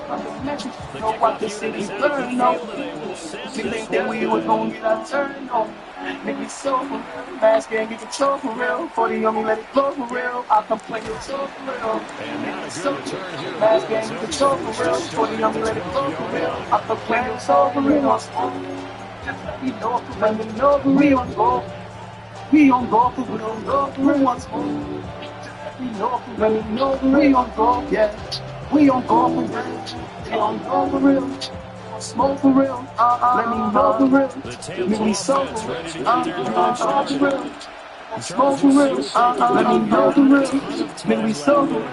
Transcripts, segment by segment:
The kickoff unit is out of the field, and they will send this That we was gonna get our turn on. Nigga, so for real. Mask can't get control for real. 40 on me, let it flow for real. I come play your soul for real. And not a good return here. Mask can't get control for real. 40 on me, let it flow for real. I come play your soul for real. Just let me know for real. Let me know for real. We on go for real. Go for real. Just let me know for real. Let me know for real. We on go, yeah. We on go for real. We on go for real. Smoke for real, let me know for real. Make me so for real, for real. Smoke for real, let me know for real. Make me so for real,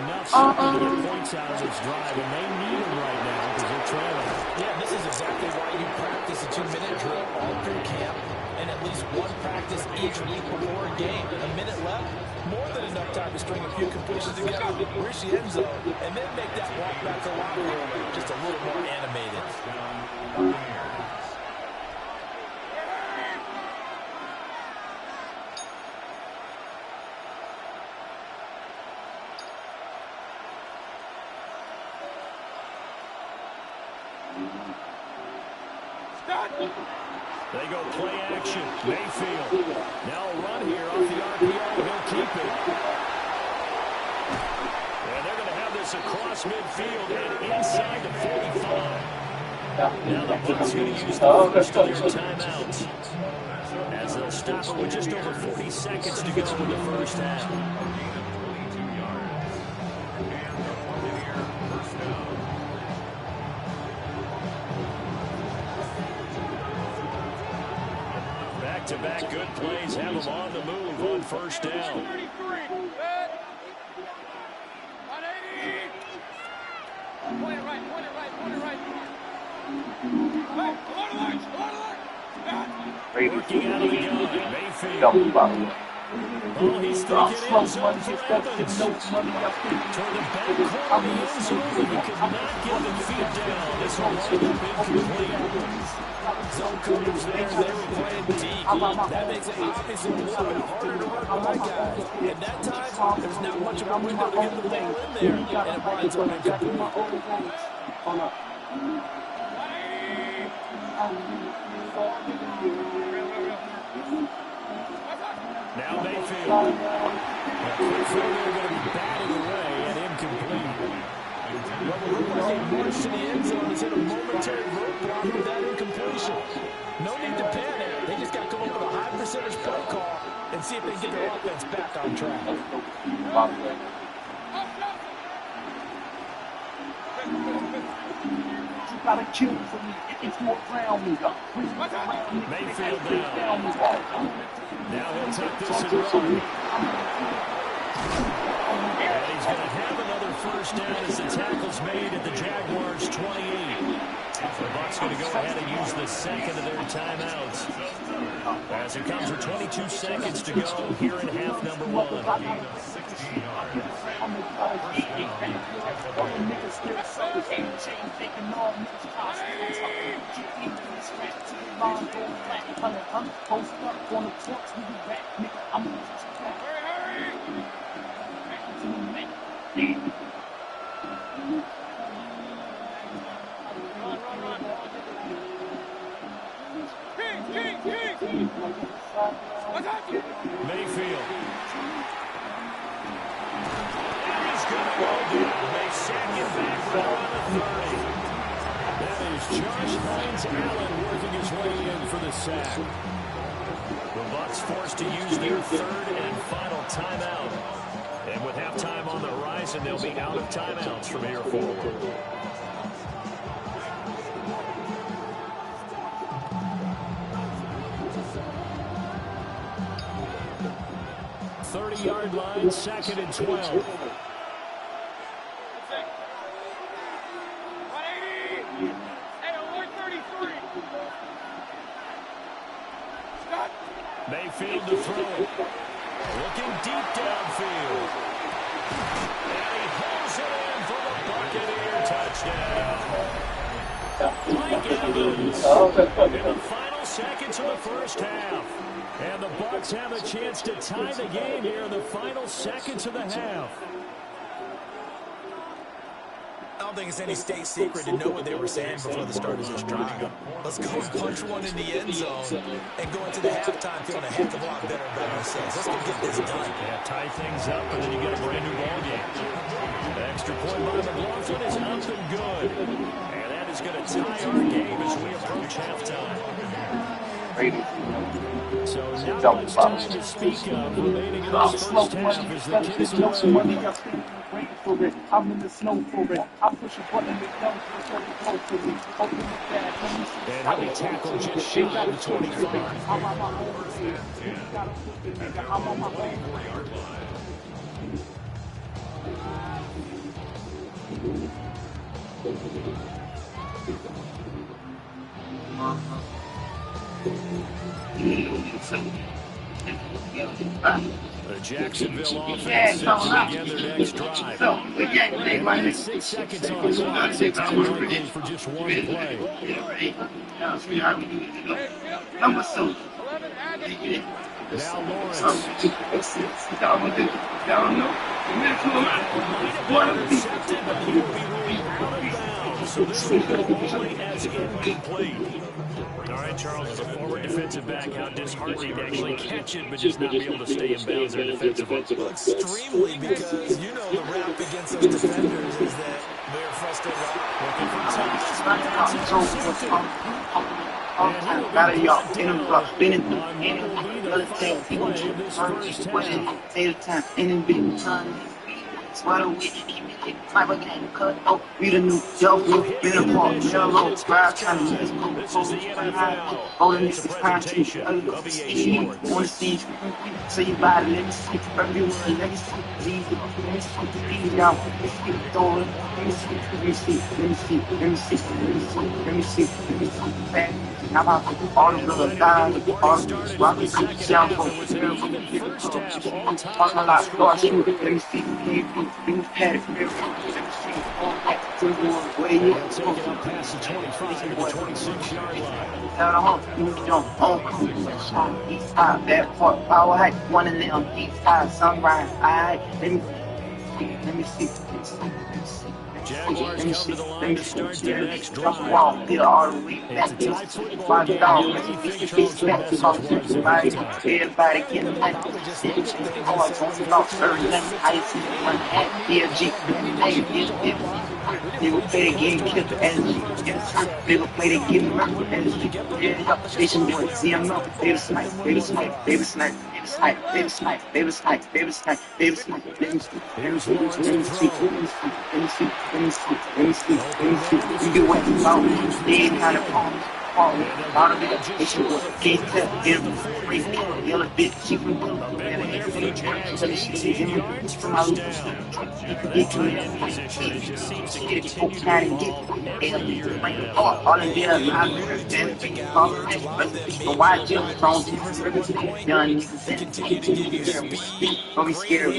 points out of this drive, and they need them right now because they're trailing. Yeah, this is exactly why you practice a 2-minute drill all through camp and at least one practice each week before a game. A minute left, more than enough time to string a few completions together, reach the end zone, and then make that walk back to locker room just a little more animated. They go play action. Mayfield. Now a run here off the RPO. He'll keep it. And they're going to have this across midfield and inside the 45. Now the Bucs going to use the first of their timeouts, as they'll stop it with just over 40 seconds to go in the first half. Back-to-back good plays have them on the move on first down. Working out of the gun, Mayfield. Oh, he's thinking end zone for Evans. Toward the back corner of the end zone, but he could not get the feet down. This will wind up incomplete. Zone coverage there, they were playing deep. That makes it obviously a little bit harder to work by guys. At that time, there's not much of a window to get the ball in there, and it winds up incomplete. Now Mayfield. Quick throw there going to be batted away and incomplete. Well, it looked like he marched to the end zone. He's hit a momentary roadblock with that incompletion. No need to panic. They just got to come up with a high percentage play call and see if they can get their offense back on track. Gotta kill for me. It's more ground me up. Mayfield down. Now he'll take this and run. And he's going to have another first down as the tackle's made at the Jaguars' 28. The Bucs going to go ahead and use the second of their timeouts, as it comes with 22 seconds to go here in half number one. Mayfield. He's going to go down. They sack him back around the 30. That is Josh Hines-Allen working his way in for the sack. The Bucs forced to use their third and final timeout. And with halftime on the horizon, they'll be out of timeouts from here forward. Yard line, second and 12. Mayfield to throw it. Looking deep downfield. And he hauls it in for the Buccaneer touchdown. Mike Evans in the final seconds of the first half. And the Bucs have a chance to tie the game here in the final seconds of the half. don't think it's any state secret to know what they were saying before the start of this drive. Let's go and punch one in the end zone and go into the halftime feeling a heck of a lot better about ourselves. Let's go get this done. Yeah, tie things up, and then you get a brand new ball game. The extra point by McLaughlin is up and good. And that is going to tie our game as we approach halftime. So now it's time to speak of remaining in this first half as the kids away. For it. I'm in the snow for it. I push a button and don't go for me. Open the bag. And he'll be tackled just shy of the 25. I'm on my own. I'm on my own. The Jacksonville offense set to begin their next drive. And 6 seconds on the clock. 6 minutes for just one play. Now Lawrence. So this will go only as incomplete. All right, Charles, as a forward defensive back, how disheartening to actually catch it, but just not be able to stay in bounds there defensively. Well, extremely, because you know the rap against those defenders is that they're frustrated. Looking for we the new Joker, been a part, shallow, smile, trying to let's go, holding this is country, on the stage, so you buy the let me see, everyone, let me see, let me see, down, let me see, throw it, let me see, let me see, let me see, let me see, let me see, let me see, how about all the blood dying, all the rocket sound from talking a lot, go shoot, let me see, let me pat it, let me see, Take it up past the 25 to the 26-yard line. East side, that part, power height, one of them, east side, sunrise, alright, let me see. Jaguars come to the line to start their next drive. It's a tight football game. What do you think Charles the message was at halftime? everybody getting like they will play the game killed the energy. They will play the game murder energy. They should do it. See them up. They will snipe. They will snipe. They will snipe. They will snipe. They will snipe. They will snipe. They will snipe. They will snipe. Here's Lawrence to throw. Let me see. You do what you want. They ain't kind of palm. Out of it, they should work. Can't tell them. Yellow bitch, she can go. For the Jags, 18 yards, first down. Tight end position, it just seems to continue to evolve every year in the NFL. All in there, why Jim Jones, young niggas, don't be scared,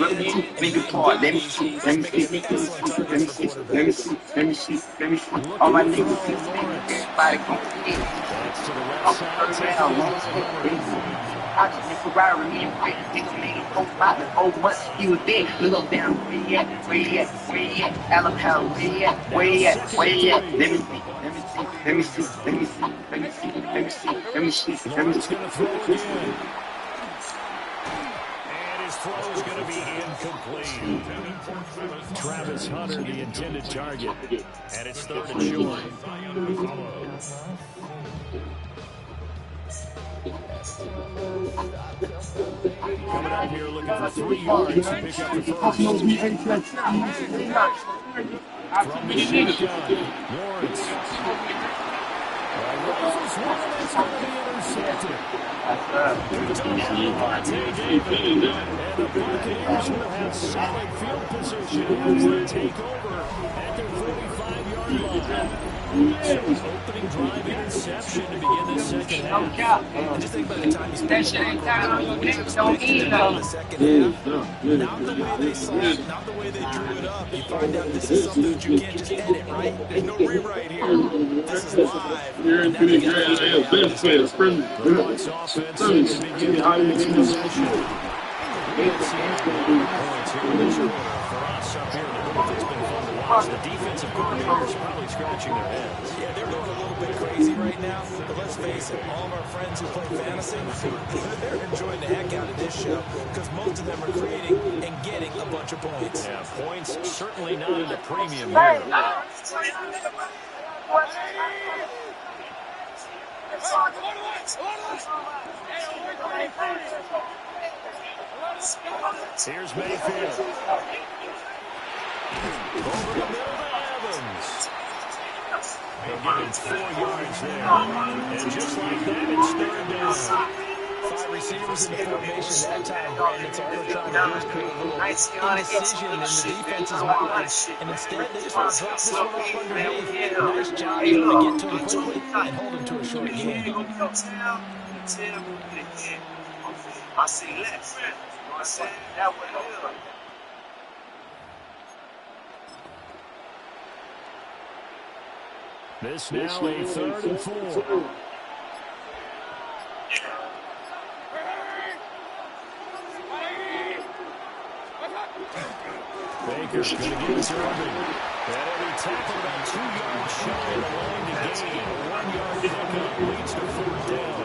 big part. Let me see. All my niggas, everybody come That's to the left side. I just think Ferrari, me and Frank, nigga made it 05 months, he was there. Look down, where he at? Alabama, where he at? Let me see. Lawrence going to throw again. And his throw is going to be incomplete. Travis Hunter, the intended target. And it's third and short. Coming out here looking for 3 yards to pick up the first. From the shotgun, Lawrence. Roses one, and it's going to be intercepted. Picked up by Devontae Davis. And the Buccaneers will have solid field position as they take over at their 45-yard line. So opening drive interception to begin the second half. And just think about the time you That shit ain't down on your neck, don't eat the second half. Not the way they saw it, not the way they drew it up. You find out this is something that you can't just edit, right? There's no rewrite here. This is live. You're in pretty great. They have best players friendly. The Bucs offense to begin the next possession. We'll see points here in this quarter for us up here in the booth. It's been fun to watch. The defensive coordinators are probably scratching their heads. Yeah, they're going a little bit crazy right now. But let's face it, all of our friends who play fantasy, they're enjoying the heck out of this show because most of them are creating and getting a bunch of points. Yeah, points certainly not at a premium here. Here's Mayfield. Over the middle to Evans. They'll give him 4 yards there. And just like that, it's 3rd down. 5 receivers in the formation that time, Brandon. So all they're trying to do is create a little indecision in the defense's mind. And instead, they just want to drop this one off underneath. Nice job able to get to him quickly and hold him to a short game. I see less. I said that would help. This now a 3rd and 4. Baker's going to give it to Irving. And every tackle about 2 yards shy of the line to gain. A 1-yard pickup leads to 4th down.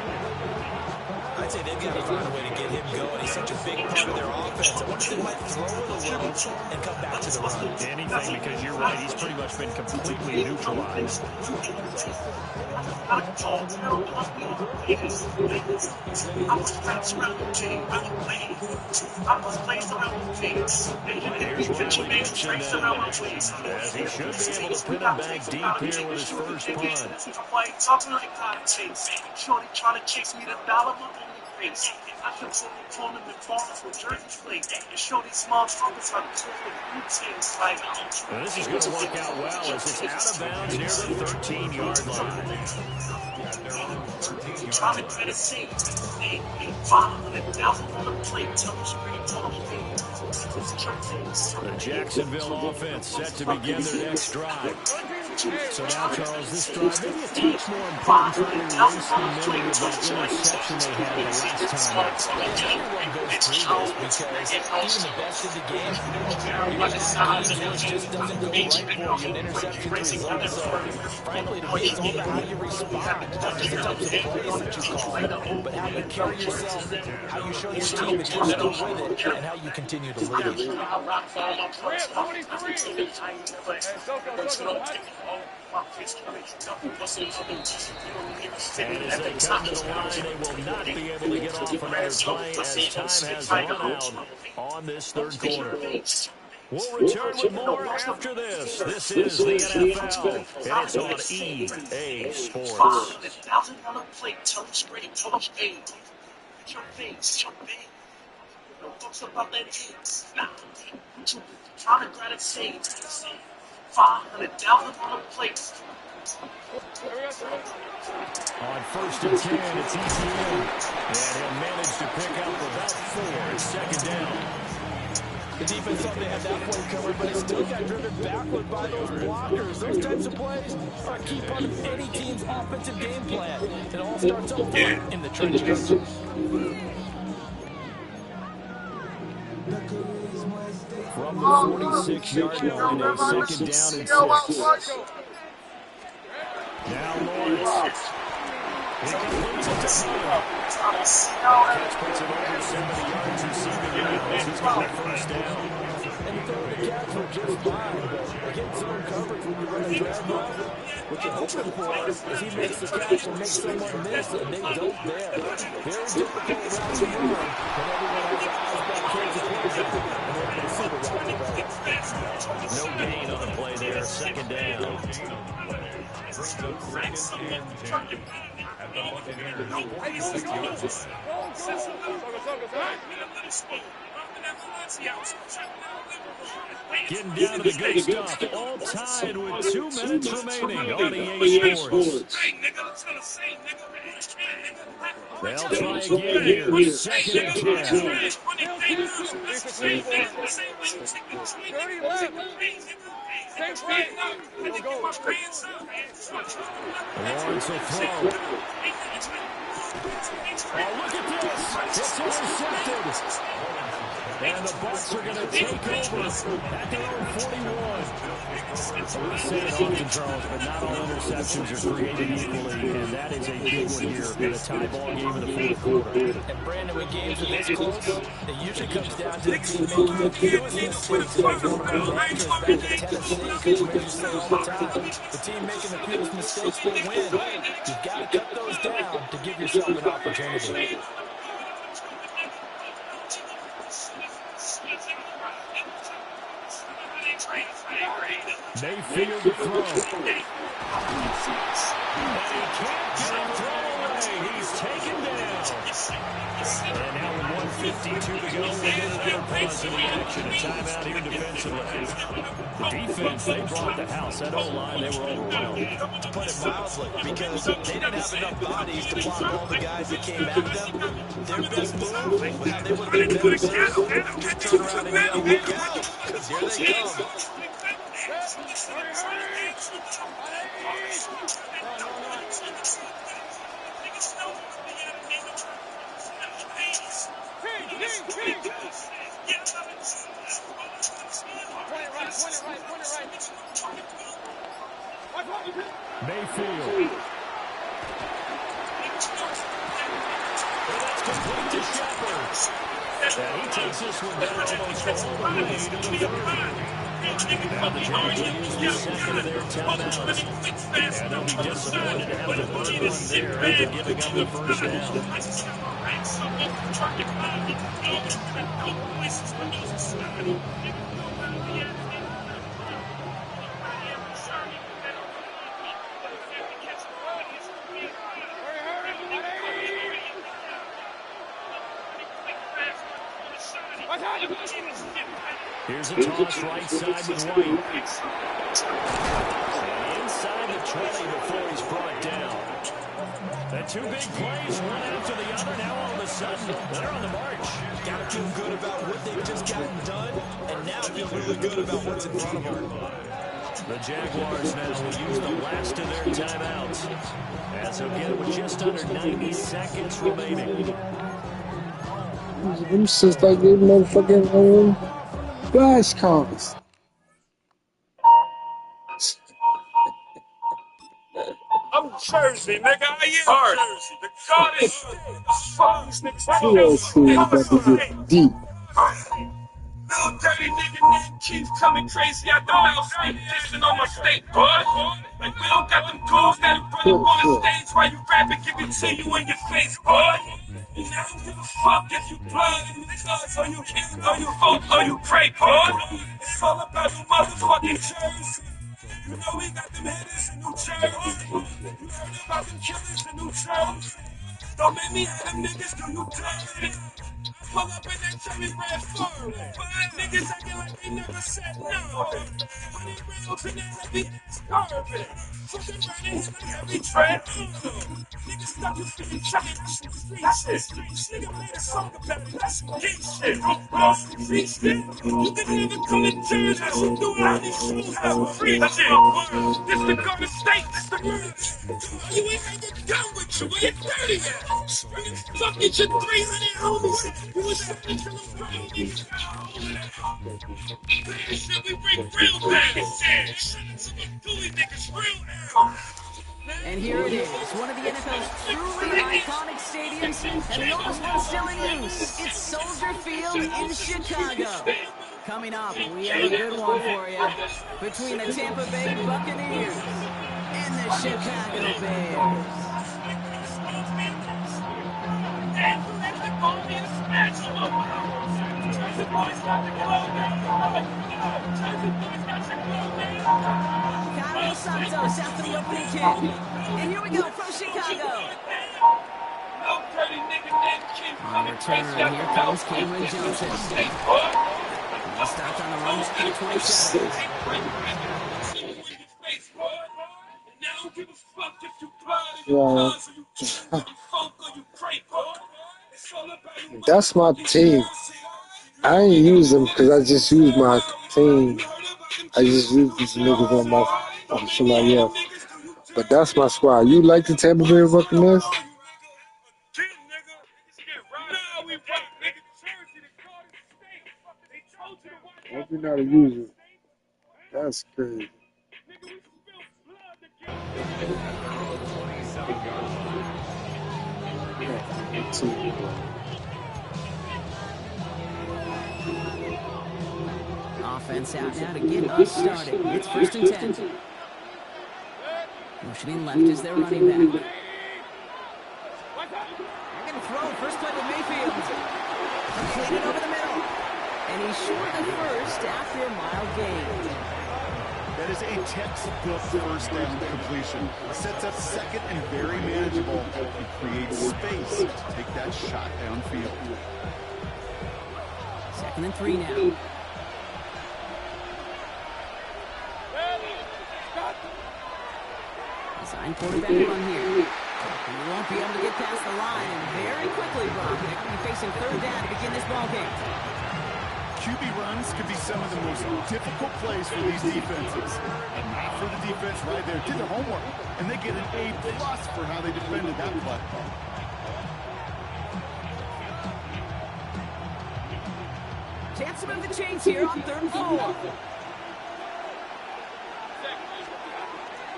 I'd say they've got to find a way to get him going. He's such a big part of their offense. I wonder if they might throw it a little and come back to the run. Anything, because you're right, he's pretty much been completely neutralized. As he should be able to put him back deep here with his first punt. Shorty trying to chase me the dollar, my only face. I feel so torn in the corners with jerseys played. And Shorty small focus on the blue teams like. Well, this is going to work out well as it's out of bounds near the 13-yard line. Trying to try to see. They 500,000 on the plate. Tell them straight talk. The Jacksonville offense set to begin their next drive. So now, Charles, this drive maybe a touch more important for the wasting memory of that interception they had the last time. Everyone goes through this because even the best of the game, you're going to have games where it just doesn't go right for you. An interception result. So, frankly, to me, it's all about how you respond. Not just the types of plays that you call, but how you carry yourself, how you show your team that you're still with it, and how you continue to lead. And as they come to the line, they will not be able to get off another play as time has run out on this 3rd quarter. We'll return with more after this. This is the NFL, and it's on EA Sports. $500,000 plate, tell them straight, tell them hey. Your face, your big. No talks about that kids. Nah, trying to grab it saved. $500,000 plate. On 1st and 10, it's ETN. And he'll manage to pick up about 4. It's 2nd down. The defense thought they had that play covered, but it still got driven backward by those blockers. Those types of plays are a key part of any team's offensive game plan. It all starts up front in the trenches. From the 46-yard line, a 2nd down and 6. Now Lawrence. He completes it to Hunt. Catch puts him over 70 yards receiving yards. He's got a 1st down. And the throw and the catch were just fine. Again, zone coverage when you run a drag route. What you're hoping for is he makes the catch and makes someone miss, and they don't there. Very difficult route to run when everyone has their eyes back towards the quarterback. And they're able to see the route to run. No gain on the play there. 2nd down. Getting down to the good stuff. All tied with 2 minutes remaining on EA Sports. They'll try again here. 2nd and 10. Lawrence will throw. Oh, look at this. It's intercepted. And the Bucs are going to take over at their own 41. We say it often, Charles, but not all interceptions are created equally, and that is a big one here in a tie ball game in the fourth quarter. And Brandon, when games are this close, it usually comes down to the team making the fewest mistakes in the fourth quarter. That goes back to Tennessee, as we hear you say all the time. The team making the fewest mistakes will win. You've got to cut those down to give yourself an opportunity. Mayfield to throw. And he can't get a throw away. He's taken down. And now with 1:52 to go, we get another pause in the action. A timeout here defensively. The defense, they brought the house. That O-line, they were overwhelmed. To put it mildly, because they didn't have enough bodies to block all the guys that came at them. Their best move, well, they would have been better served to turn around and yell, look out, because here they come. Mayfield. And that's complete to Shepard. And he takes this one down almost all the way to the 30. Now the Giants will use the second of their timeouts. And they'll be disappointed to have to burn one there after giving up the first down. Here's a toss right side with White. And inside the 20 before he's brought down. The two big plays, one after the other. Now all of a sudden, they're on the march. Got to feel good about what they've just gotten done, and now feel really good about what's in front of them. The Jaguars now will use the last of their timeouts. As they'll get it with just under 90 seconds remaining. I'm just like this motherfucking flashcards. I'm Jersey, nigga. I am Jersey. The God is fuck these niggas. About to get deep. Little dirty nigga named Keith coming crazy out the mouth, dissing on my state, boy. Like we don't got them tools that you put up on the stage while you rap and give it to you in your face, boy. And I don't give a fuck if you blood and niggas or you kill or you vote or you pray, boy. It's all about you motherfucking Jersey. You know we got them hitters in New Jersey. You heard about them killers in New Jersey. Don't make me have them niggas do you dirty. Pull up in that cherry red fur. But niggas acting like they never said no. Honey rails in that heavy ass carpet. Fucking running in every tread. Niggas stuck in freaking chucking that shit street shit. Nigga made a song about it. That's some gay shit. Street shit. You can never come in Jersey. You do it on these shoes. Have free shit. This the Garden State. This the murder. You ain't even done with you. Where you 30 at? Fuck it, your 300 homies. You was trying to kill them crazy. Shit, we bring real bad shit. Some gooey niggas real now. And here it is, one of the NFL's truly iconic stadiums, and the oldest one still in use. It's Soldier Field in Chicago. Coming up, we have a good one for you between the Tampa Bay Buccaneers and the Chicago Bears. Carlos Santos after the opening kick. And here we go from Chicago. On return, here comes Cameron Johnson. He starts on the run at 27. That's my team. I ain't use them because I just use my team. I just used these niggas on somebody else. But that's my squad. You like the Tampa Bay Buccaneers? Hope you're not a user. That's crazy. Offense out now to get us started. It's 1st and 10. Motioning left as their running back. They're going to throw. First play with Mayfield. Completed over the middle. And he's short of first after a mild gain. That is a textbook first down completion. Sets up second and very manageable. It creates space to take that shot downfield. 2nd and 3 now. Design quarterback run here. He won't be able to get past the line, and very quickly, Brock, they're going to be facing 3rd down to begin this ball game. QB runs could be some of the most difficult plays for these defenses. And not for the defense right there. Did their homework, and they get an A+ for how they defended that play. Chance to move the chains here on 3rd and 4.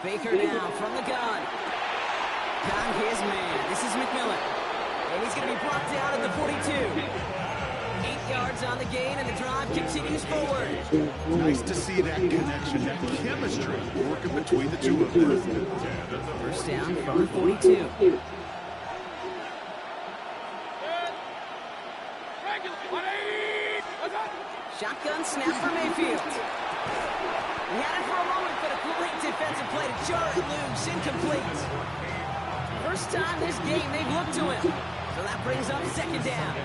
Baker now from the gun. Got his man. This is McMillan. And he's going to be brought down at the 42. 8 yards on the gain, and the drive continues forward. Nice to see that connection, that chemistry working between the two of them. 1st down from the 42. Shotgun snap for Mayfield. He had it for a moment, but a great defensive play to jar it loose, incomplete. First time this game they've looked to him. So that brings up 2nd down.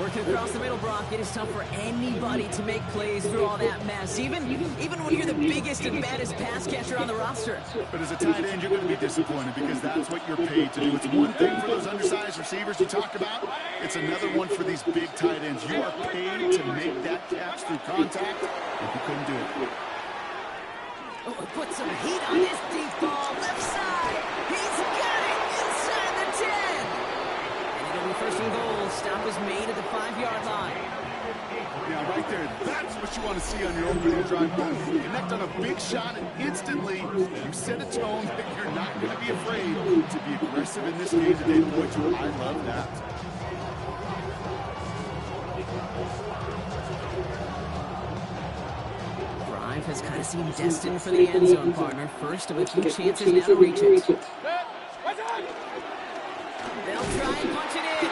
Working across the middle, Brock, it is tough for anybody to make plays through all that mess, even when you're the biggest and baddest pass catcher on the roster. But as a tight end, you're going to be disappointed because that's what you're paid to do. It's one thing for those undersized receivers you talk about. It's another one for these big tight ends. You are paid to make that catch through contact, and you couldn't do it. Oh, put some heat on this deep ball. Left side. He's got it inside the 10. And it'll be 1st and goal. Stop is made at the 5-yard line. Now, right there, that's what you want to see on your opening drive. You connect on a big shot, and instantly you set a tone that you're not going to be afraid to be aggressive in this game today. Boy, I love that. Drive has kind of seemed destined for the end zone, partner. First of a few chances now to reach it. They'll try and punch it in.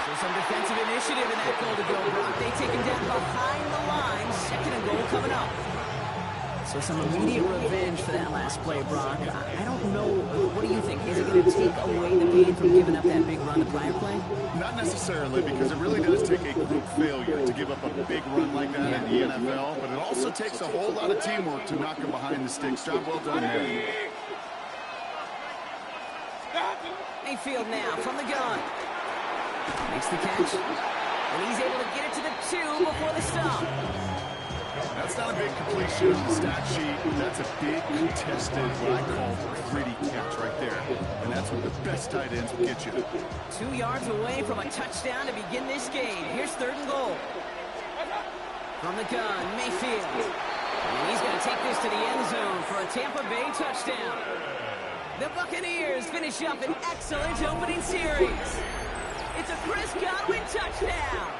So some defensive initiative in that goal to go. Brock, they take him down behind the line. 2nd and goal coming up. So some immediate revenge for that last play, Brock. I don't know. What do you think? Is it going to take away the pain from giving up that big run the prior play? Not necessarily, because it really does take a group failure to give up a big run like that in the NFL, but it also takes a whole lot of teamwork to knock him behind the sticks. Job well done there. Mayfield now from the gun. Makes the catch. And he's able to get it to the 2 before the stop. That's not a big completion on the stat sheet. That's a big contested, what I call gritty catch right there. And that's what the best tight ends will get you. 2 yards away from a touchdown to begin this game. Here's 3rd and goal. From the gun, Mayfield. And he's going to take this to the end zone for a Tampa Bay touchdown. The Buccaneers finish up an excellent opening series. It's a Chris Godwin touchdown.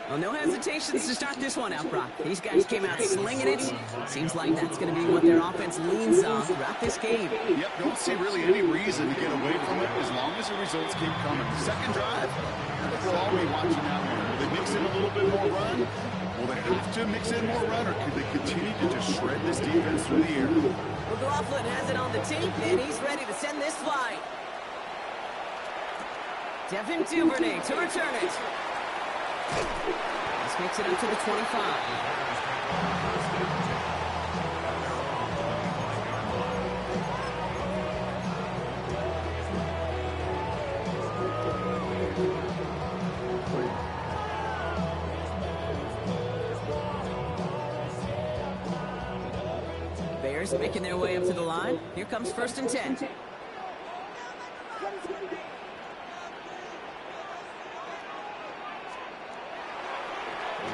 Well, no hesitations to start this one out, Brock. These guys came out slinging it. Seems like that's going to be what their offense leans on throughout this game. Yep, don't see really any reason to get away from it as long as the results keep coming. Second drive, I think we'll all be watching that one. Will they mix in a little bit more run? Will they have to mix in more run, or could they continue to just shred this defense through the air? McLaughlin has it on the tape, and he's ready to send this flight. Devin Duvernay to return it. This makes it up to the 25. Bears making their way up to the line. Here comes 1st and 10. He's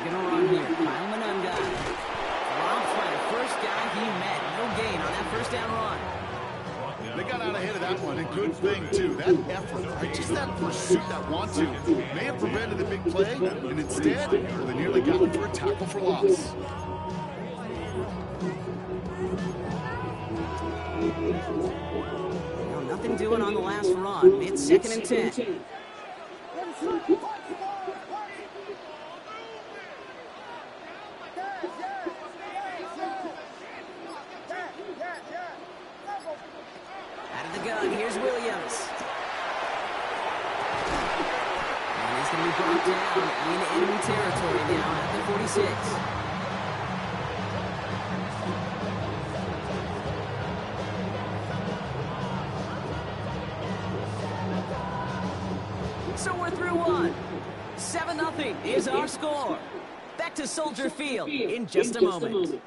going to run here. Kyle Manunga. Dropped by the first guy he met. No gain on that 1st down run. They got out ahead of that one, and good thing, too. That effort, right? Just that pursuit, that want-to, may have prevented a big play, and instead, well, they nearly got him for a tackle for loss. Well, nothing doing on the last run. It's 2nd and 10. Out of the gun, here's Williams. And he's going to be brought down in enemy territory now at the 46. So we're through one. 7-0 is our score. Back to Soldier Field in just a moment.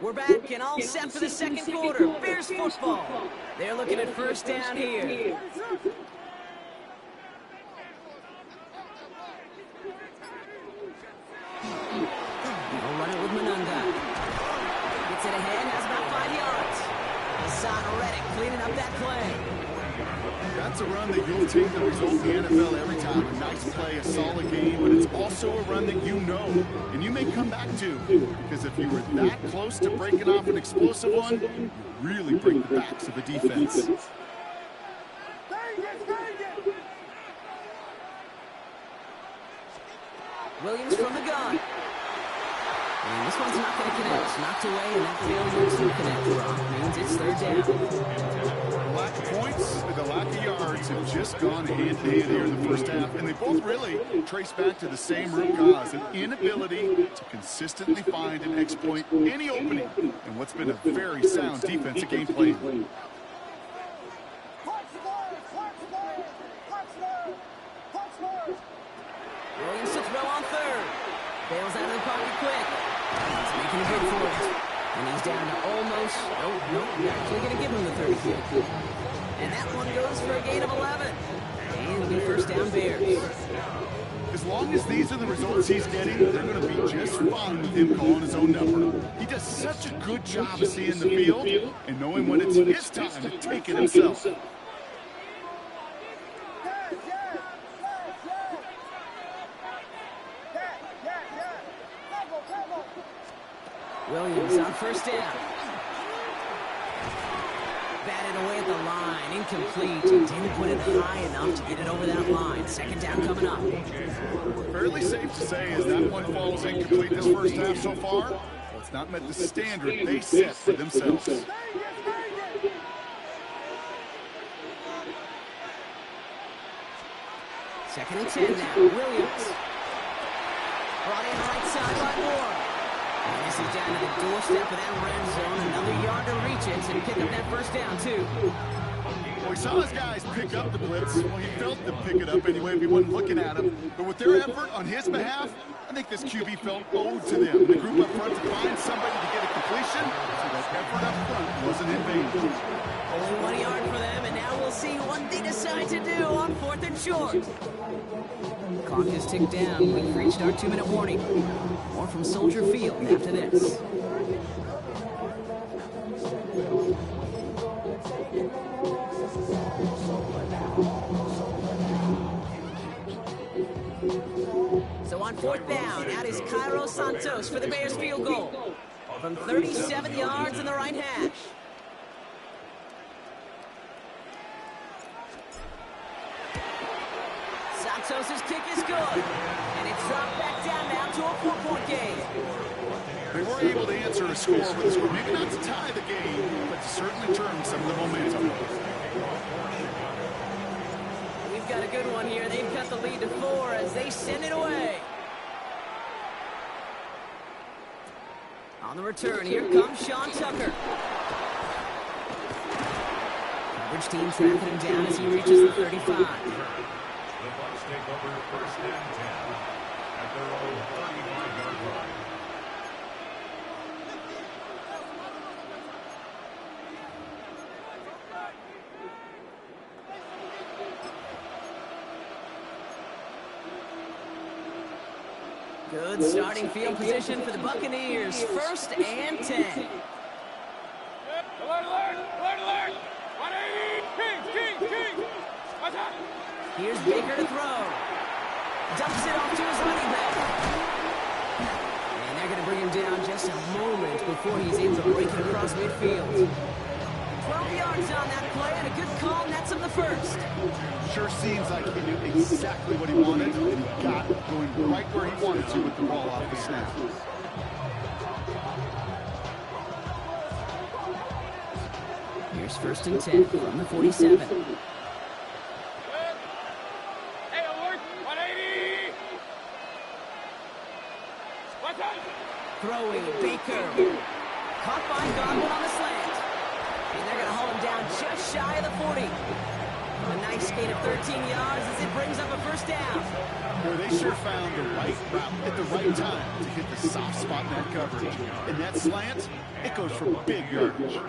We're back and all set for the 2nd quarter. Bears football. They're looking at 1st down here. They'll run it with Manunga. Gets it ahead, has about 5 yards. Hassan Reddick cleaning up that play. That's a run that you'll take the result in the NFL every time. A nice play, a solid game, but it's also a run that you know, and you may come back to. Because if you were that close to breaking off an explosive one, you really break the backs of the defense. Williams from the gun. And this one's not going to connect. Knocked away, and that failure to connect Rock means it's 3rd down. The lack of points and the lack of yards have just gone hand-in-hand here in the 1st half, and they both really trace back to the same root cause, an inability to consistently find and exploit any opening in what's been a very sound defensive game plan. Williams to throw on 3rd. Bails out of the pocket quick. He's making a good for it. And he's down to almost, nope, actually going to give him the 32. And that one goes for a gain of 11. And it'll be 1st down Bears. As long as these are the results he's getting, they're going to be just fine with him calling his own number. He does such a good job of seeing the field and knowing when it's his time to take it himself. Williams on 1st down. Batted away at the line. Incomplete. He didn't put it high enough to get it over that line. 2nd down coming up. Fairly safe to say as that one falls incomplete this 1st half so far, well, it's not met the standard they set for themselves. 2nd and 10 now. Williams. Brought in right side by Moore. And this is down to the doorstep of that red zone. Another yard to reach it and pick up that 1st down, too. Well, we saw his guys pick up the blitz. Well, he felt them pick it up anyway if he wasn't looking at him. But with their effort on his behalf, I think this QB felt owed to them. The group up front to find somebody to get a completion, so that effort up front wasn't in vain. Only 1 yard for them, and now we'll see what they decide to do on 4th and short. Clock is ticked down. We've reached our 2-minute warning. More from Soldier Field after this. So on 4th down, out is Cairo Santos for the Bears field goal. From 37 yards in the right hash. Santos' kick is good. And it's dropped back down now to a 4-point game. They were able to answer a score with a score. Maybe not to tie the game, but to certainly turn some of the momentum. got a good one here. They've cut the lead to 4 as they send it away. On the return, here comes Sean Tucker. Coverage team tracking him down as he reaches the 35. The Bucs take over first and 10 at their own 35-yard line. Good starting field position for the Buccaneers. First and 10. Alert, alert, alert, alert. 180. King. What's up? Here's Baker to throw. Dumps it off to his running back. And they're going to bring him down just a moment before he's able to break it across midfield. 12 yards on that play, and a good call nets him the first. Sure seems like he knew exactly what he wanted, and he got going right where he wanted to with the ball off the snap. Here's first and 10 from the 47. Hey, alert. 180. What's up? Throwing Baker. Caught by Godwin on the slant. And they're going to haul him down just shy of the 40. A nice gain of 13 yards as it brings up a first down. Where they sure found the right route at the right time to hit the soft spot in that coverage. And that slant, it goes for big yardage.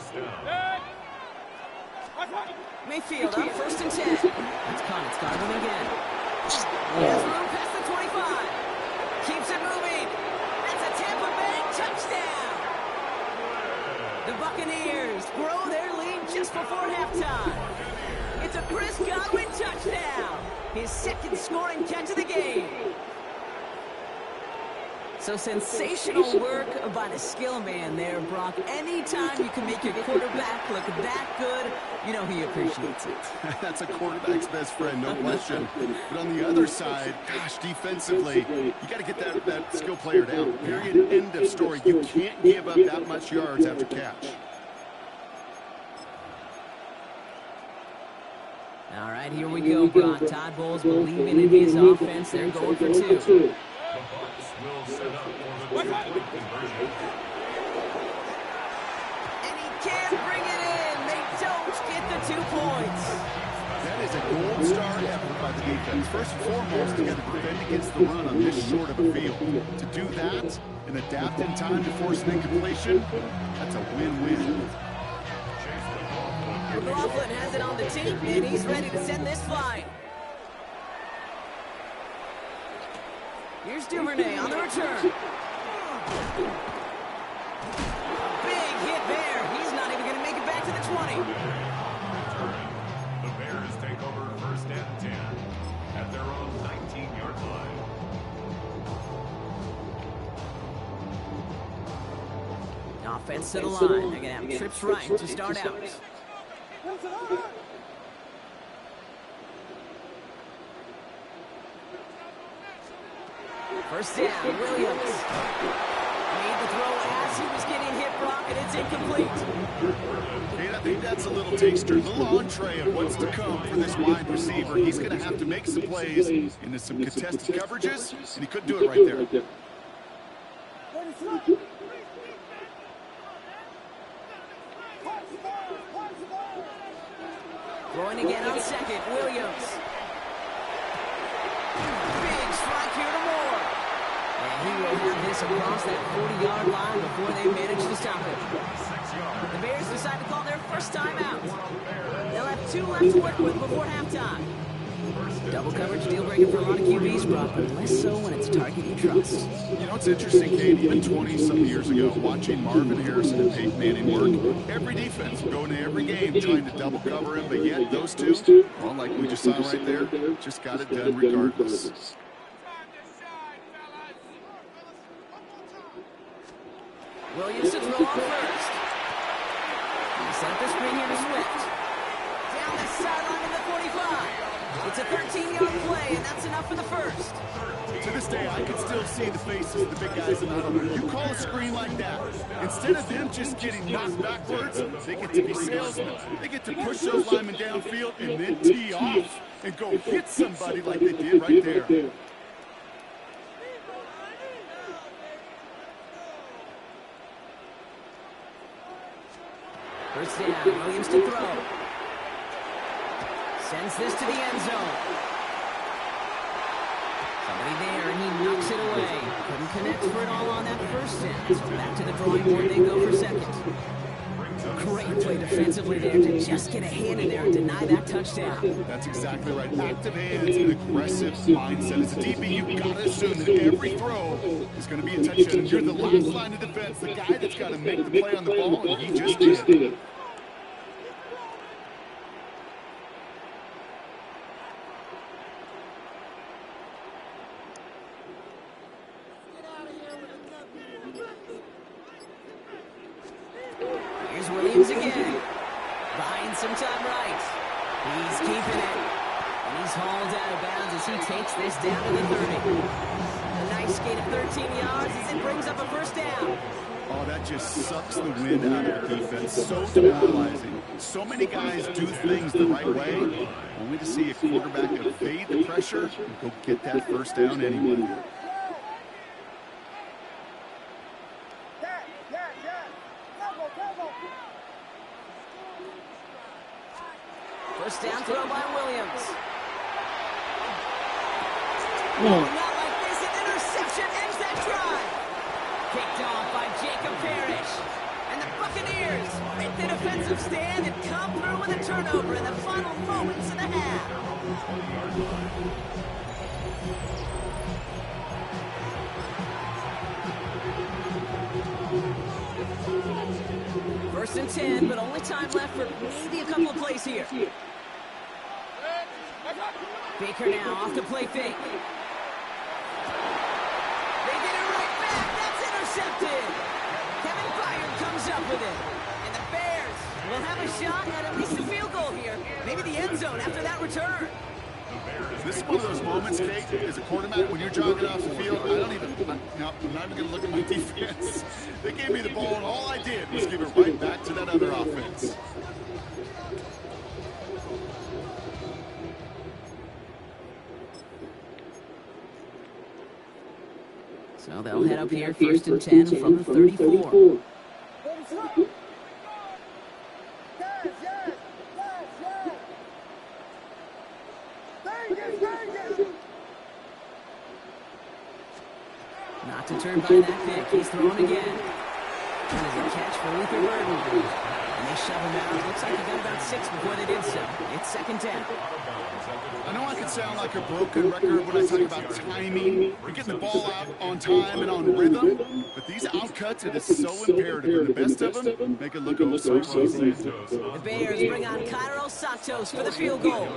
Mayfield up first and 10. That's caught. It's Godwin again. He has room past the 25. Keeps it moving. That's a Tampa Bay touchdown. The Buccaneers grow their lead just before halftime. It's a Chris Godwin touchdown. His second scoring catch of the game. So sensational work by the skill man there, Brock. Anytime you can make your quarterback look that good, you know he appreciates it. That's a quarterback's best friend, no question. But on the other side, gosh, defensively, you got to get that skill player down. Period, end of story. You can't give up that much yards after catch. All right, here we go, Brock. Todd Bowles believing in his offense. They're going for 2. The Bucs will set up for the two-point conversion. And he can't bring it in. They don't get the 2 points. That is a gold star effort by the defense. First and foremost, you got to defend against the run on this short of a field. To do that and adapt in time to force an incompletion, that's a win-win. McLaughlin has it on the team, and he's ready to send this flying. Here's Duvernay on the return. Big hit there. He's not even going to make it back to the 20. The Bears take over first and 10 at their own 19-yard line. Offense to the line. They're going to have trips right to start out. First down, Williams. Made the throw as he was getting hit, Brock, and it's incomplete. And I think that's a little taster, a little entree of what's to come for this wide receiver. He's going to have to make some plays into some contested coverages, and he couldn't do it right there. Throwing again on second, Williams. Big strike here to Moore. And he will have this across that 40-yard line before they manage to stop it. The Bears decide to call their first timeout. They'll have 2 left to work with before halftime. Double coverage deal breaker for a lot of QBs, Brock, but less so when it's a target you trust. You know, it's interesting, Kate, even 20-some years ago, watching Marvin Harrison and Peyton Manning work, every defense would go into every game trying to double cover him, but yet those two, well, like we just saw right there, just got it done regardless. Williams to throw on first. He set up the screen here to Swift. Down the sideline to the 45. It's a 13-yard play, and that's enough for the first. To this day, I can still see the faces of the big guys in the huddle. You call a screen like that, instead of them just getting knocked backwards, they get to be salesmen. They get to push those linemen downfield and then tee off and go hit somebody like they did right there. First down, Williams to throw. Sends this to the end zone. Somebody there, and he knocks it away. Couldn't connect for it all on that first down. So back to the drawing board they go for second. Great play defensively there to just get a hand in there and deny that touchdown. That's exactly right. Active hands and aggressive mindset. As a DB, you've got to assume that every throw is going to be a touchdown. And you're the last line of defense, the guy that's got to make the play on the ball, and he just did. Here's Williams again. Buying some time right. He's keeping it. And he's hauled out of bounds as he takes this down to the 30. A nice gain of 13 yards as it brings up a first down. Oh, that just sucks the wind out of the defense. So demoralizing. So many guys do things the right way, only to see a quarterback evade the pressure and go get that first down anyway. First down throw by Williams. Oh, not like this. An interception ends that drive. Kicked off by Jacob Parrish. And the Buccaneers make the defensive stand and come through with a turnover in the final moments of the half. First and 10, but only time left for maybe a couple of plays here. Baker now off the play fake. They get it right back. That's intercepted. Kevin Byard comes up with it. And the Bears will have a shot at least a field goal here. Maybe the end zone after that return. This is one of those moments, Kate, as a quarterback, when you're jogging off the field, I'm not even going to look at my defense. They gave me the ball, and all I did was give it right back to that other offense. So they'll head up here, first and 10 from the 34. Not deterred by that pick. He's thrown again. That is a catch for Luther Burden. And they shove him out. Looks like he got about 6 before they did so. It's second down. I know I can sound like a broken record when I talk about timing. We're getting the ball out on time and on rhythm. But these outcuts, it is so imperative. And the best of them make it look oh so easy. The Bears bring on Cairo Santos for the field goal.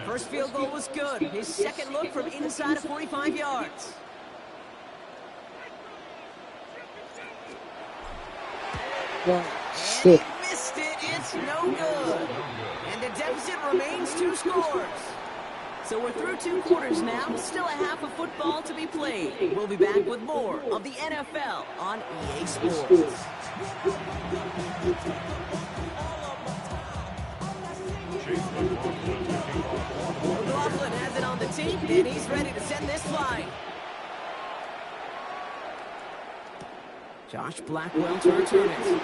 First field goal was good. His second look from inside of 45 yards. And he missed it. It's no good. And the deficit remains 2 scores. So we're through 2 quarters now. Still a half of football to be played. We'll be back with more of the NFL on EA Sports. McLaughlin has it on the tee, and he's ready to send this flying. Josh Blackwell to return it.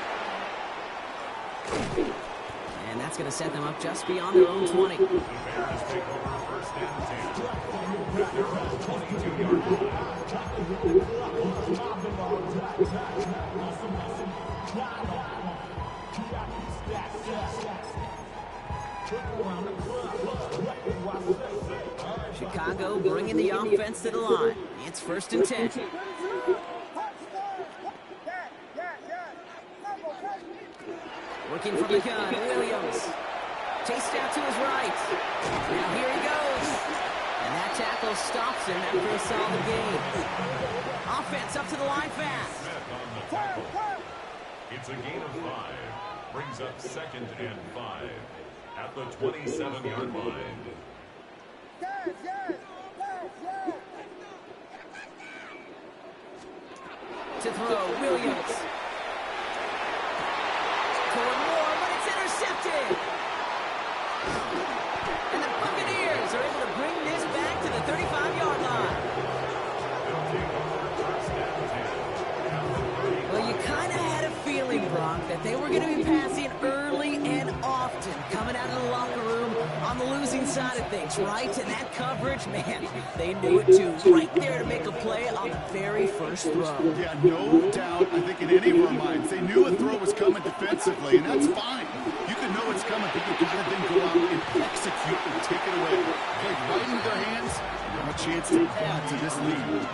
And that's going to set them up just beyond their own 20. Chicago bringing the offense to the line. It's first and 10. Working from the gun, Williams. Chased out to his right. Now here he goes. And that tackle stops him after a solid gain. Offense up to the line fast. It's a gain of 5. Brings up second and 5 at the 27-yard line. losing side of things, right? And that coverage, man, they knew it too. Right there to make a play on the very first throw. Yeah, no doubt. I think in any of our minds, they knew a throw was coming defensively, and that's fine. You can know it's coming, but you gotta then go out and execute and take it away. Played right into their hands, you have a chance to add to this lead.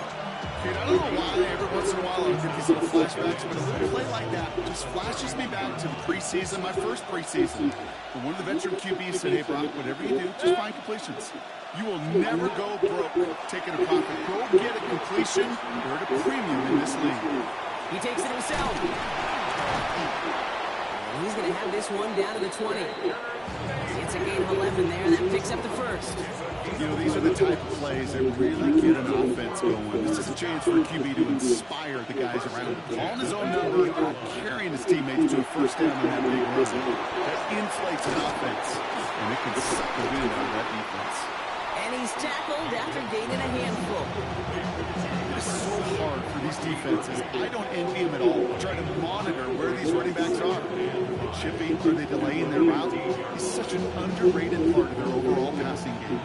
Dude, I don't know why every once in a while I get these little flashbacks, but a little play like that just flashes me back to the preseason, my first preseason. When one of the veteran QBs said, hey, Brock, whatever you do, just find completions. You will never go broke taking a profit. Go get a completion. You're at a premium in this league. He takes it himself. He's going to have this one down to the 20. It's a gain of 11 there, and that picks up the first. You know, these are the type of plays that really get an offense going. This is a chance for a QB to inspire the guys around him. Calling his own number, carrying his teammates to a first down on that big run. That inflates an offense, and it can suck the wind out of that defense. And he's tackled after gaining a handful. It is so hard for these defenses. I don't envy them at all. Trying to monitor where these running backs are. Chipping, are they delaying their route? It's such an underrated part of their overall passing game.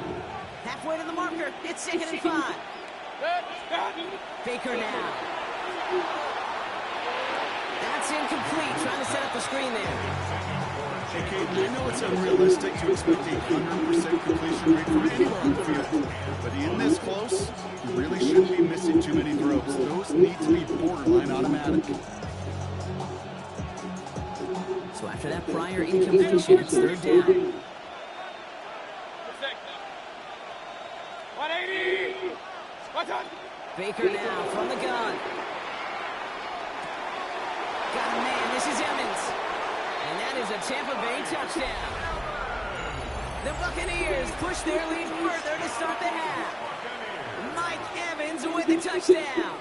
Halfway to the marker. It's 2nd and 5. Baker now. That's incomplete. Trying to set up the screen there. Okay, I know it's unrealistic to expect a 100% completion rate from anywhere on the field, but in this close, you really shouldn't be missing too many throws. Those need to be borderline automatic. So after that prior incompletion, it's 3rd down. 180! Baker now from the gun. Got a man. This is Evans. And that is a Tampa Bay touchdown. The Buccaneers push their lead further to start the half. Mike Evans with the touchdown.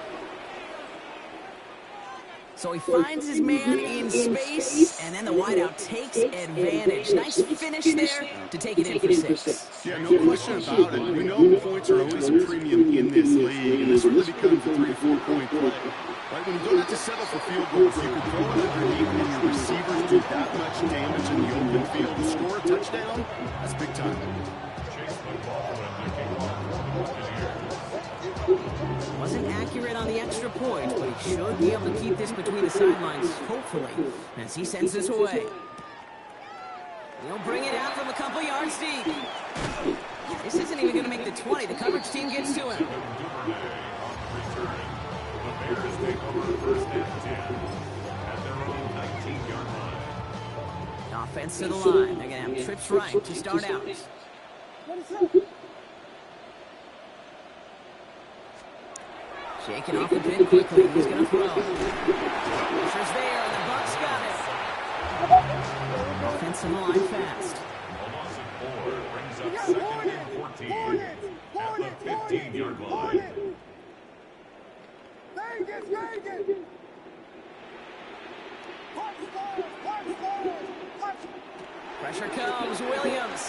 So he finds his man in space, and then the wideout takes advantage. Nice finish there to take it in for 6. Yeah, no question about it. We know points are always a premium in this league, and this really becomes a 3 or 4 point play. Right, when you don't have to settle for field goals, you can throw it underneath, and your receivers do that much damage in the open field. To score a touchdown, that's big time. Wasn't accurate on the extra point, but he should be able to keep this between the sidelines, hopefully, as he sends this away. He'll bring it out from a couple yards deep. This isn't even going to make the 20. The coverage team gets to him. The Bears take over 1st and 10 at their own 19-yard line. Offense to the line. They're going to have trips right to start out. Shaking off the pin quickly. He's going to throw. Pressure's there, and the Bucs got it. Offensive line fast. A loss of 4 brings up 2nd and 14 at the 15-yard line. Pressure comes, Williams.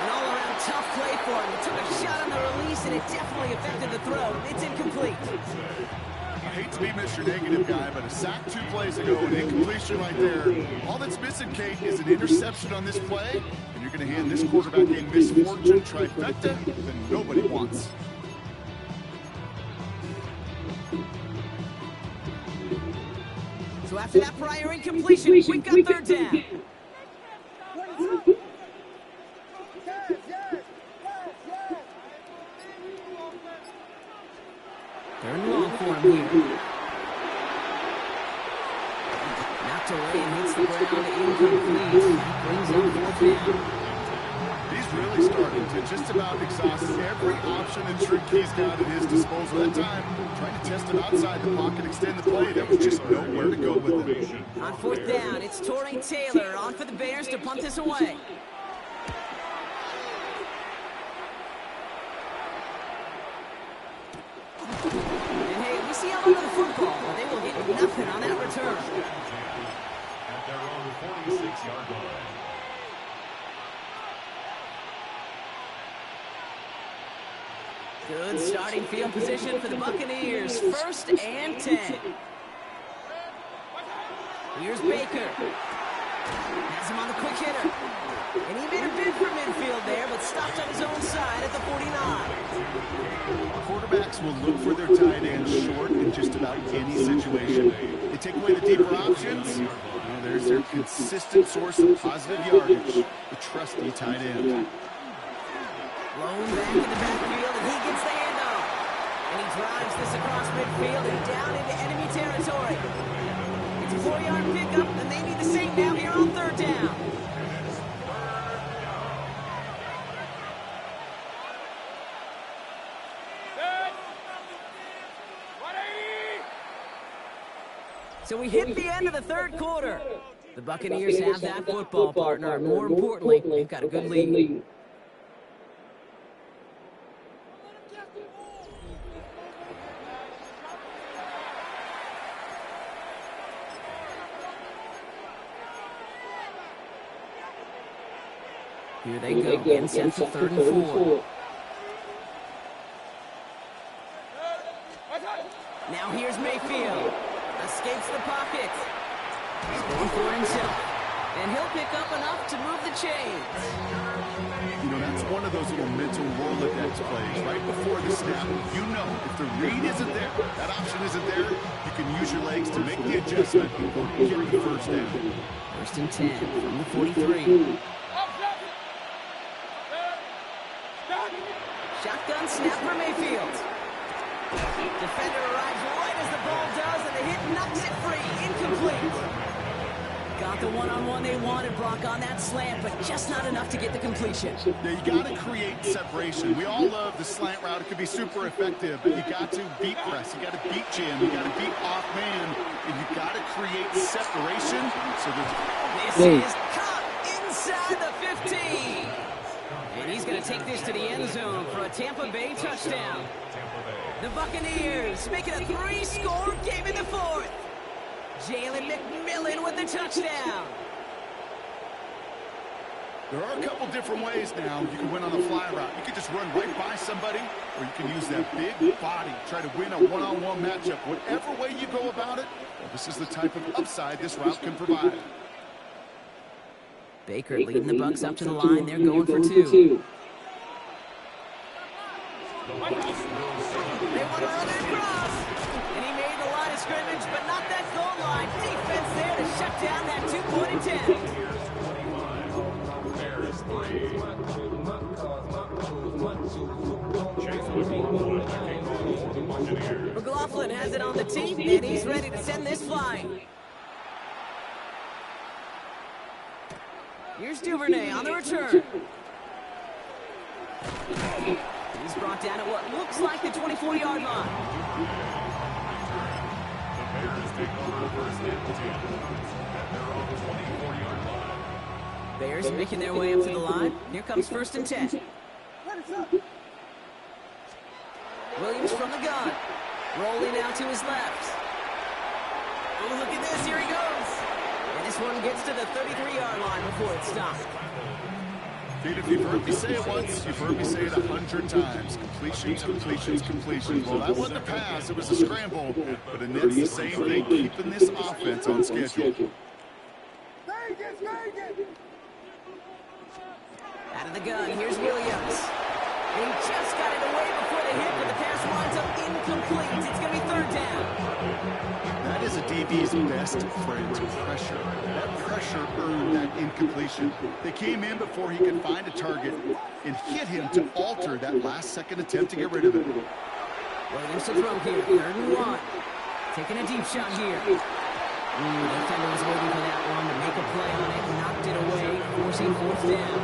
An all-around tough play for him. He took a shot on the release, and it definitely affected the throw. It's incomplete. I hate to be Mr. Negative guy, but a sack 2 plays ago, an incompletion right there. All that's missing, Kate, is an interception on this play, and you're going to hand this quarterback a misfortune trifecta that nobody wants. So after that prior incompletion, we've got 3rd down. They're in long for him here. Knocked away and hits the ground incomplete. Brings up 4th down. He's really starting to just about exhaust every option and trick he's got at his disposal. That time, trying to test him outside the pocket, extend the play. There was just nowhere to go with it. On 4th down, it's Torrey Taylor on for the Bears to punt this away. And hey, we see how long of the football, but they will get nothing on that return. At their own 46-yard line. Good starting field position for the Buccaneers. 1st and 10. Here's Baker. Has him on the quick hitter. And he made a bid for midfield there, but stopped on his own side at the 49. Quarterbacks will look for their tight end short in just about any situation. They take away the deeper options. Well, there's their consistent source of positive yardage, the trusty tight end. Blown back in the backfield, and he gets the handoff. And he drives this across midfield and down into enemy territory. It's a 4-yard pickup, and they need the same now here on third down. So we hit the end of the third quarter. The Buccaneers have that football partner, and more importantly, they've got a good lead. Here they go, again set for 3rd and 4. Now here's Mayfield. Escapes the pocket. He's going for himself. And he'll pick up enough to move the chains. You know, that's one of those little mental Rolodex plays. Right before the snap, you know if the read isn't there, that option isn't there, you can use your legs to make the adjustment or get the first down. 1st and 10 from the 43. Shotgun snap for Mayfield. Defender arrives right as the ball does, and the hit knocks it free. Incomplete. Got the one-on-one they wanted, Brock, on that slant, but just not enough to get the completion. Yeah, you got to create separation. We all love the slant route. It can be super effective, but you got to beat press. You got to beat jam. You got to beat off man, and you got to create separation. So this is caught inside the 15. And he's going to take this to the end zone for a Tampa Bay touchdown. The Buccaneers make it a 3-score game in the 4th. Jalen McMillan with the touchdown. There are a couple different ways now you can win on a fly route. You can just run right by somebody, or you can use that big body, try to win a one-on-one matchup. Whatever way you go about it, well, this is the type of upside this route can provide. Baker leading the Bucs up to the line. They're going for 2. They want to run it across. And he made the line of scrimmage, but not that goal line. Defense there to shut down that 2-point attempt. McLaughlin has it on the team, and he's ready to send this flying. Here's Duvernay on the return. He's brought down at what looks like the 24-yard line. The Bears take over 1st and 10 at their own 24-yard line. Bears making their way up to the line. Here comes 1st and 10. Williams from the gun. Rolling out to his left. Oh, look at this. Here he goes. And this one gets to the 33-yard line before it stops. Dude, if you've heard me say it once, you've heard me say it 100 times. Completions, completions, completions. Well, that wasn't a pass. It was a scramble. But it's the same thing, keeping this offense on schedule. Out of the gun, here's Williams. And he just got it away before the hit, but the pass winds up incomplete. It's going to be 3rd down. That is a DB's best friend, pressure. That pressure earned that incompletion. They came in before he could find a target and hit him to alter that last-second attempt to get rid of it. Williams to throw here, 3rd and 1. Taking a deep shot here. The defender was waiting for that one to make a play on it, knocked it away, forcing 4th down.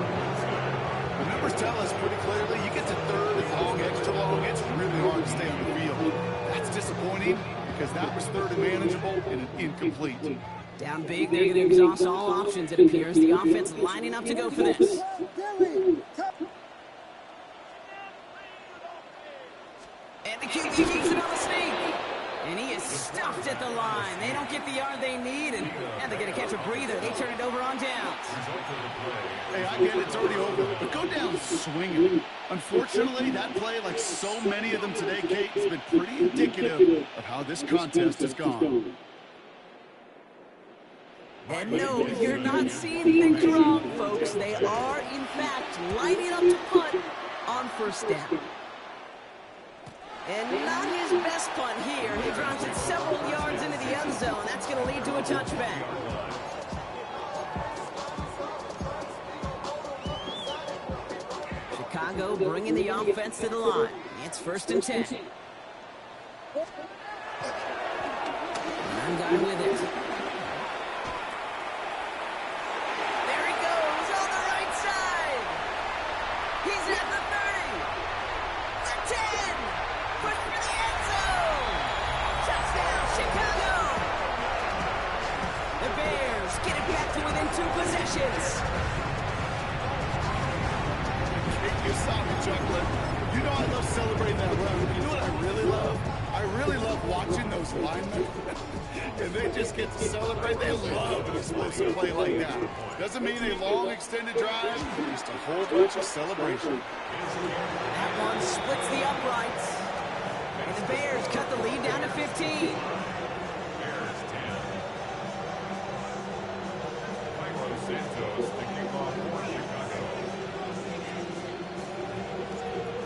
The numbers tell us pretty clearly, you get to 3rd and long, extra long, it's really hard to stay on the field. That's disappointing because that was 3rd and manageable and an incomplete. Down big, they're going to exhaust all options, it appears. The offense lining up to go for this. And the QB keeps it on the sneak. And he is stuffed at the line. They don't get the yard they need, and they're going to catch a breather. They turn it over on downs. Hey, I get it, it's already over, but go down swinging. Unfortunately, that play, like so many of them today, Kate, has been pretty indicative of how this contest has gone. And no, you're not seeing things wrong, folks. They are, in fact, lining up to punt on first down. And not his best punt here. He drops it several yards into the end zone. That's going to lead to a touchback. Chicago bringing the offense to the line. It's 1st and 10. One guy with it. There he goes on the right side. He's at the 30. The 10. Push for the end zone. Touchdown, Chicago. The Bears get it back to within 2 possessions. You saw me chuckling. You know I love celebrating that run. You know what I really love? I really love watching those linemen. And they just get to celebrate. They love an explosive play like that. Doesn't mean a long extended drive, just a whole bunch of celebration. That one splits the uprights. And the Bears cut the lead down to 15. Bears 10. Cairo Santos, the kickoff for Chicago.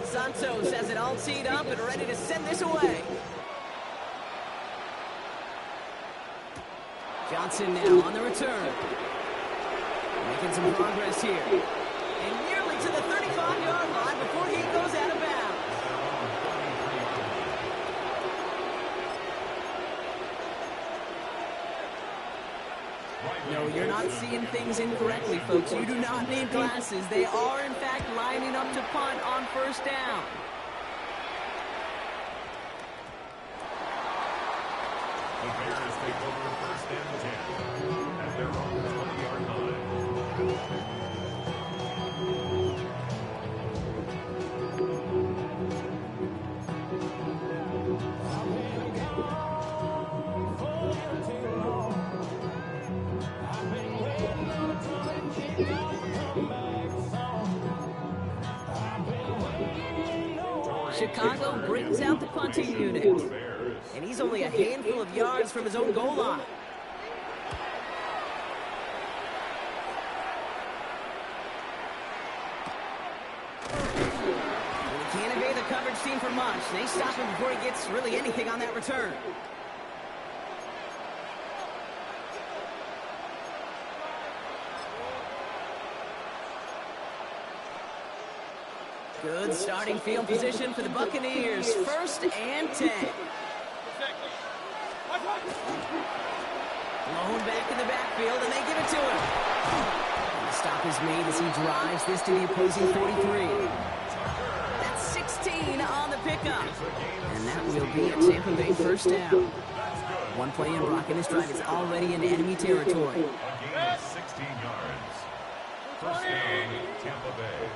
Santos has it all teed up and ready to send this away. Johnson now on the return. Making some progress here. And nearly to the 35-yard line before he goes out of bounds. No, you're not seeing things incorrectly, folks. You do not need glasses. They are, in fact, lining up to punt on first down. The Bears take over 1st and 10 at their own 20-yard line. Chicago brings out the punting unit. And he's only a handful of yards from his own goal line. And he can't evade the coverage team for much. They stop him before he gets really anything on that return. Good starting field position for the Buccaneers. 1st and 10. Blown back in the backfield, and they give it to him. And the stop is made as he drives this to the opposing 43. That's 16 on the pickup. And that will be a Tampa Bay 1st down. One play in, Brock, and this drive is already in enemy territory. A gain of 16 yards. 1st down, Tampa Bay.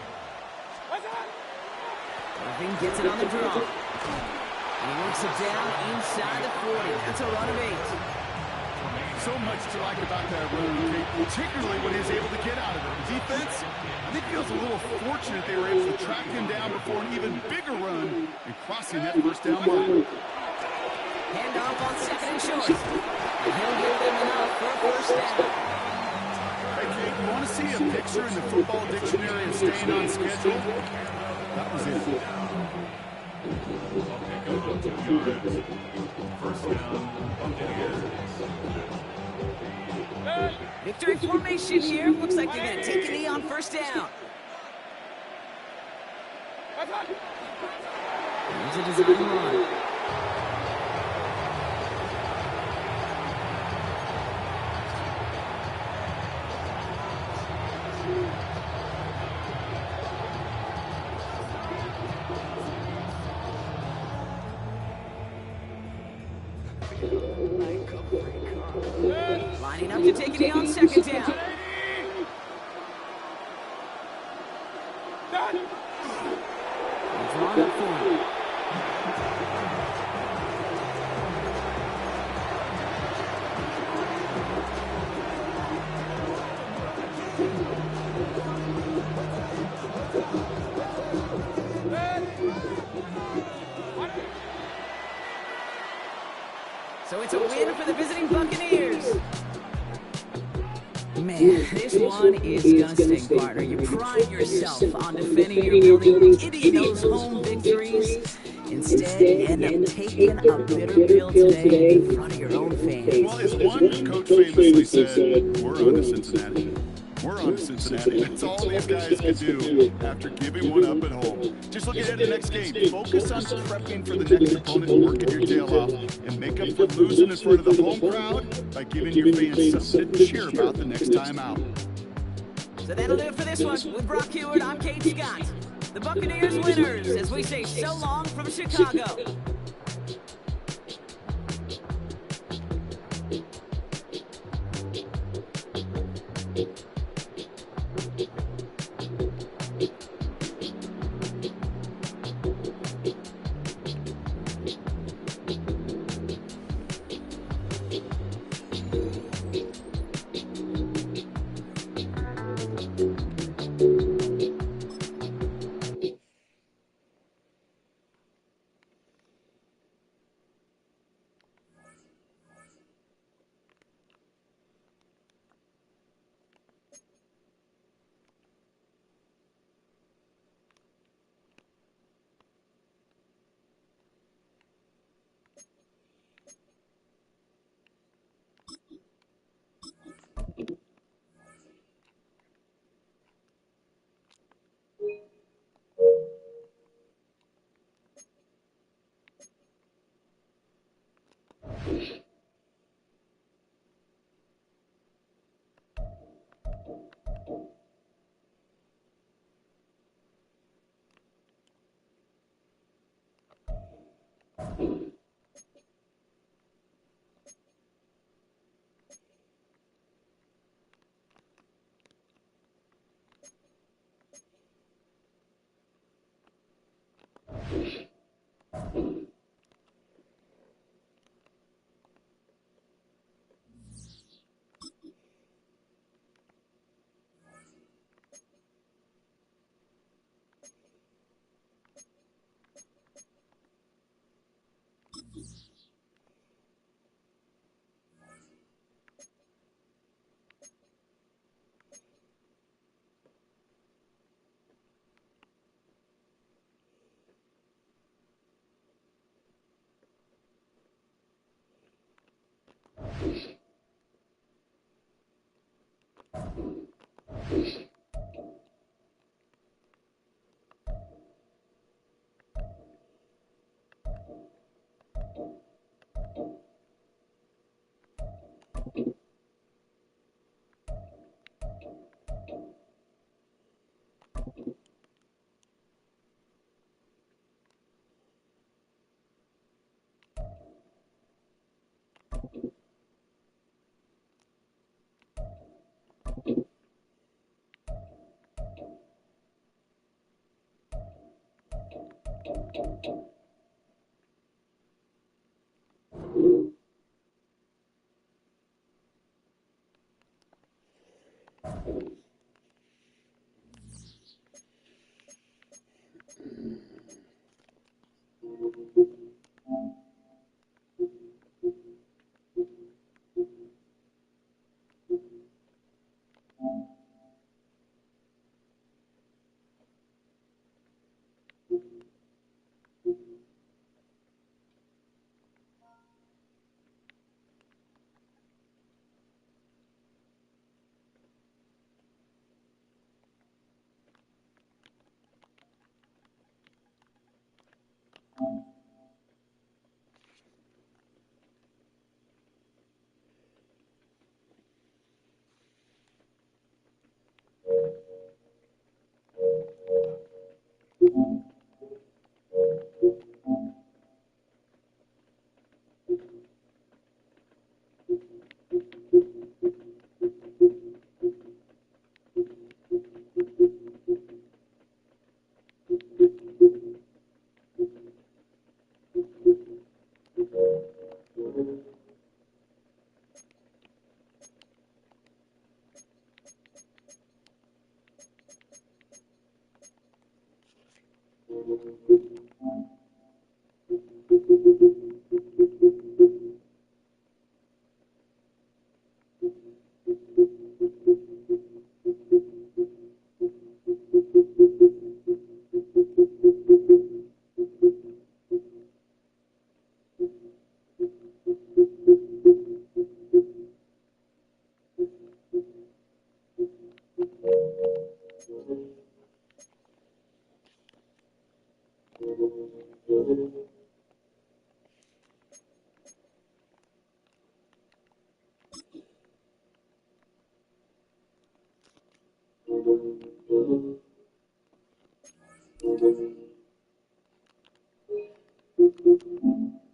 Irving gets it on the draw. And he works it down inside the 40. That's a run of 8. So much to like about that run, particularly when he's able to get out of it. The defense, I think, feels a little fortunate they were able to track him down before an even bigger run and crossing that 1st down line. Handoff on 2nd and short. And he'll give them enough for a 1st down. Hey, Kate, you want to see a picture in the football dictionary of staying on schedule? That was it. They'll pick up 2 yards. 1st down, Buccaneers. Victory formation here. Looks like they're going to take a knee on 1st down. Here's a design run. Lining up to take a knee on 2nd down. Drawn up for him. So it's a win for the visiting Buccaneers. this one is gonna sting, partner. You pride yourself on defending your building, getting those home victories. Instead, you end up taking a bitter pill today in front of your own fans. Well, as one coach famously said, we're on to Cincinnati. We're on to Cincinnati. That's all these guys could do after giving one up at home. Just look ahead to the next game. Focus on prepping for the next opponent, working your tail off, and make up for losing in front of the home crowd by giving your fans something to cheer about the next time out. So that'll do it for this one. With Brock Hewitt, I'm Kate Scott. The Buccaneers winners, as we say so long from Chicago.